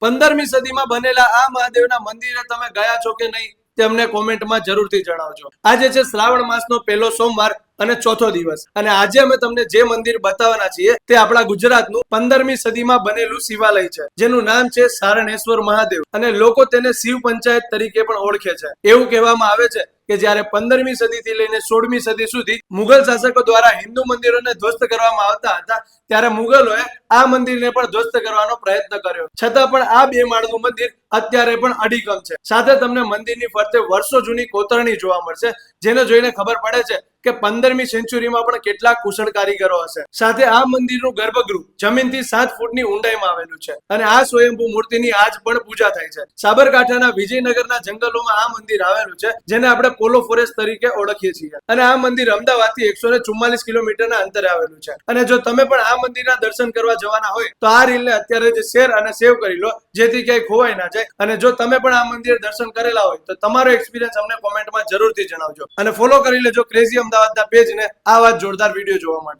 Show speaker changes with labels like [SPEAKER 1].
[SPEAKER 1] 15મી સદીમાં બનેલા આ મહાદેવના મંદિરે તમે ગયા છો કે નહીં તે અમને કોમેન્ટમાં જરૂરથી જણાવજો। આજે છે શ્રાવણ માસનો પહેલો સોમવાર અને ચોથો દિવસ, અને આજે અમે તમને જે મંદિર બતાવવાના છીએ તે આપણા ગુજરાતનું 15મી સદીમાં બનેલું શિવાલય છે, જેનું નામ છે સારણેશ્વર મહાદેવ, અને લોકો તેને શિવ પંચાયત તરીકે પણ ઓળખે છે। એવું કહેવામાં આવે છે કે જ્યારે 15મી સદીથી લઈને 16મી સદી સુધી મુગલ શાસકો દ્વારા હિન્દુ મંદિરોને ધ્વસ્ત કરવામાં આવતા હતા, ત્યારે મુગલોએ આ મંદિરને પણ ધ્વસ્ત કરવાનો પ્રયત્ન કર્યો, છતાં પણ આ બે માળનું મંદિર અત્યારે પણ અડીખમ છે। સાથે તમને મંદિરની ફરતે વર્ષો જૂની કોતરણી જોવા મળશે, જેને જોઈને ખબર પડે છે કે 15મી સેન્ચુરીમાં પણ કેટલા કુશળ કારીગરો હશે। સાથે આ મંદિરનું ગર્ભગૃહ જમીનથી 7 ફૂટની ઊંડાઈમાં આવેલું છે, અને આ સ્વયંભૂ મૂર્તિની આજ પણ પૂજા થાય છે। સાબરકાંઠાના વિજયનગરના જંગલોમાં આ મંદિર આવેલું છે, જેને આપણે પોલો ફોરેસ્ટ તરીકે ઓળખીએ છીએ, અને આ મંદિર અમદાવાદથી 144 કિલોમીટરના અંતરે આવેલું છે। અને જો તમે પણ આ મંદિરના દર્શન કરવા જવાના હોય તો આ રીલને અત્યારે જ શેર અને સેવ કરી લો, જેથી ક્યાંય ખોવાઈ ના જાય। અને જો તમે પણ આ મંદિર દર્શન કરેલા હોય તો તમારો એક્સપિરિયન્સ અમને કોમેન્ટમાં જરૂરથી જણાવજો, અને ફોલો કરી લેજો ક્રેઝી અમદાવાદના પેજને આવા જોરદાર વિડીયો જોવા માટે।